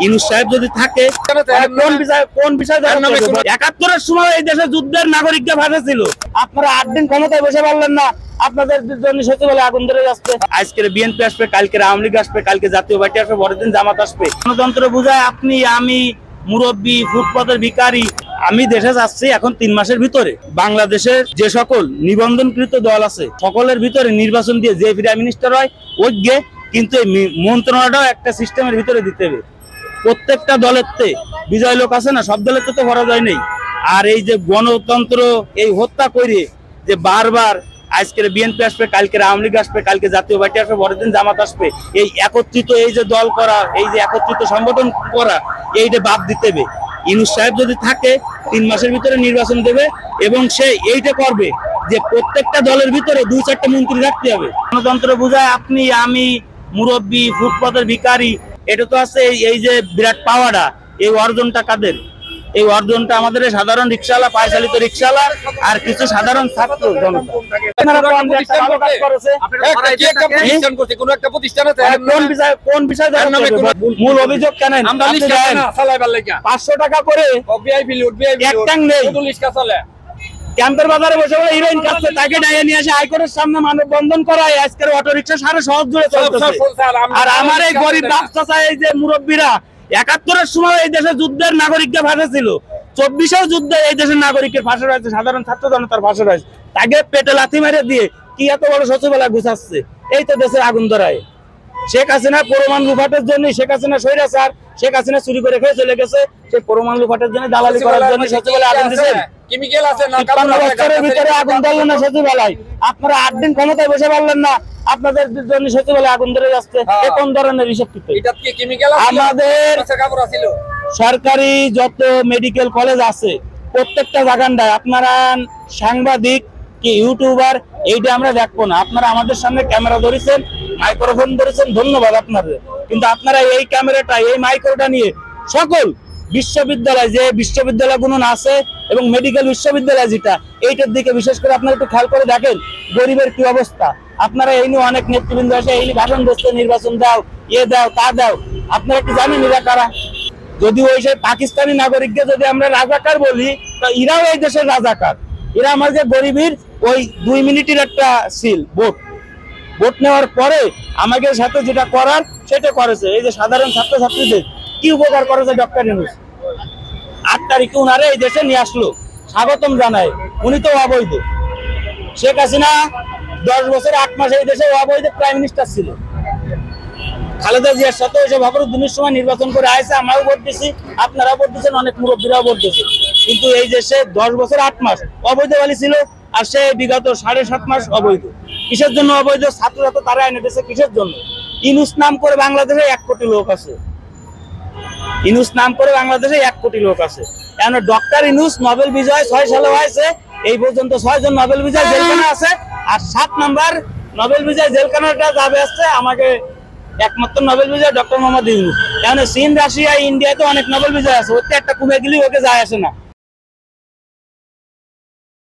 ইউনূস সাহেব যদি থাকে কোন বিষয় ৭১-এর সময় এই দেশে যুদ্ধের নাগরিককে ফাঁসেছিল। আপনারা ৮ দিন ক্ষমতায় বসে পারলেন না, আপনাদের জন্য সচিবালয়ে আগুন ধরে যাচ্ছে। আজকের বিএনপি আসবে, কালকে আওয়ামী লীগ আসবে, কালকে জাতীয় পার্টি আসবে, পরের দিন জামাত আসবে। গণতন্ত্র বুঝায় আপনি, আমি, মুরব্বী, ফুটপাতের ভিখারি, আমি দেশে যাচ্ছি এখন ৩ মাসের ভিতরে। বাংলাদেশের যে সকল নিবন্ধনকৃত দল আছে সকলের ভিতরে নির্বাচন দিয়ে যে প্রাইম মিনিস্টার হয় ঐক্য, কিন্তু এই মন্ত্রণালয়টাও একটা সিস্টেমের ভিতরে দিতে হবে। প্রত্যেকটা দলের বিজয় লোক আছে না, সব দলের তো পরাজয় নেই। আর এই যে গণতন্ত্র এই হত্যা করে যে বারবার আজকের বিএনপি আসবে, কালকে আওয়ামী লীগ আসবে, কালকে জাতীয় পার্টি আসবে, পরের দিন জামাত আসবে, এই একত্রিত এই যে দল করা, এই যে একত্রিত সংগঠন করা, এইটা বাদ দিতে হবে। ইউনূস সাহেব যদি থাকে ৩ মাসের ভিতরে নির্বাচন দেবে এবং সে এইটা করবে যে প্রত্যেকটা দলের ভিতরে ২-৪টা মন্ত্রী রাখতে হবে। গণতন্ত্র বুঝায় আপনি, আমি, মুরব্বী, ফুটপাতের ভিখারি, এটা তো আছে এই যে বিরাট পাওয়াটা, এই অর্জনটা কাদের? এই অর্জনটা আমাদের সাধারণ রিক্সাওয়ালা, পায়চালিত রিক্সাওয়ালা আর কিছু সাধারণ ছাত্র জনতা। কোন বিষয় মূল অভিযোগ কেন? ৫০০ টাকা করে ক্যাম্পের বাজারে বসে বলে হিরোইন কাছে তাকে ডাইয়ে নিয়ে আসে হাইকোর্টের সামনে মানববন্ধন করায়। আজকের অটো রিক্সা সারা শহর জুড়ে চলতেছে। আর আমার এই গরিব বাচ্চা, এই যে মুরব্বীরা ৭১-এর সময় এই দেশে যুদ্ধের নাগরিককে ফাঁসেছিল, ২৪-এও যুদ্ধে এই দেশের নাগরিকের ফাঁসে রয়েছে, সাধারণ ছাত্র জনতার ফাঁসে রয়েছে। তাকে পেটে লাথি মেরে দিয়ে কি এত বড় সচিবালয় গুছাচ্ছে? এই তো দেশের আগুন ধরায়। শেখ হাসিনা প্রমাণ লুফাটের জন্য, শেখ হাসিনা স্বৈরাচার, শেখ হাসিনা চুরি করে খেয়ে চলে গেছে, সে প্রমাণ লুফাটের জন্য, দালালি করার জন্য সচিবালয়ে আগুন দিয়েছেন। আগুন ধরলেন না সচিবালয়, আপনারা ৮ দিন ক্ষমতায় বসে পারলেন না, আপনাদের জন্য সচিবালয়ে আগুন ধরে যাচ্ছে। কোন ধরনের হিসাব? আমাদের সরকারি যত মেডিকেল কলেজ আছে প্রত্যেকটা জায়গায় আপনারা সাংবাদিক কি ইউটিউবার এইটা আমরা দেখবো না। আপনারা আমাদের সামনে ক্যামেরা ধরেছেন, মাইক্রোফোন ধরেছেন, ধন্যবাদ আপনাদের। কিন্তু আপনারা এই ক্যামেরাটা, এই মাইক্রোটা নিয়ে সকল বিশ্ববিদ্যালয়, যে বিশ্ববিদ্যালয়গুলো আছে এবং মেডিকেল বিশ্ববিদ্যালয় যেটা, এইটার দিকে বিশেষ করে আপনারা একটু খেয়াল করে দেখেন গরিবের কি অবস্থা। আপনারা এই নিয়ে অনেক নেতৃবৃন্দ আসে, এই নিয়ে ভাষণ দিচ্ছে, নির্বাচন দাও, দাও, তা দাও। আপনারা কি জানেন এরা কারা? যদি ওই সে পাকিস্তানি নাগরিককে যদি আমরা রাজাকার বলি, তো এরাও এই দেশের রাজাকার। এরা আমাদের গরিবের ওই 2 মিনিটের একটা সিল ভোট নেওয়ার পরে আমাদের সাথে যেটা করার সেটা করেছে। এই যে সাধারণ ছাত্রছাত্রীদের কি উপকার করেছে ডক্টর ইউনূস। ৮ তারিখে উনারে এই দেশে নিয়ে আসলো, স্বাগতম জানায়। উনি তো অবৈধ। শেখ হাসিনা 10 বছর 8 মাস এই দেশে অবৈধ প্রাইম মিনিস্টার ছিল। খালেদা জিয়ার সাথে ওইসব ভাবরুদ্দিনের সময় নির্বাচন করে আসছে, আমরাও ভোট দিচ্ছি, আপনারাও ভোট দিচ্ছেন, অনেক মুরব্বীরাও ভোট দিচ্ছে। কিন্তু এই দেশে 10 বছর 8 মাস অবৈধ বালি ছিল, আর সে বিগত 7.5 মাস অবৈধ। কিসের জন্য অবৈধ? ছাত্ররা তো তারা এনে দিয়েছে কিসের জন্য? ইউনূস নাম করে বাংলাদেশে 1 কোটি লোক আছে। ইউনূস নাম করে বাংলাদেশে 1 কোটি লোক আছে। কেন ডক্টর ইউনূস নোবেল বিজয় 6 সালে হয়েছে, এই পর্যন্ত 6 জন নোবেল বিজয় জেলখানা আছে। আর 7 নাম্বার নোবেল বিজয় জেলখানাটা যাবে আসছে আমাকে একমাত্র নোবেল বিজয় ডক্টর মোহাম্মদ ইউনূস। কেন চীন, রাশিয়া, ইন্ডিয়াতে অনেক নোবেল বিজয় আছে, ওতে একটা কমে গেলেই ওকে যায় আসে না।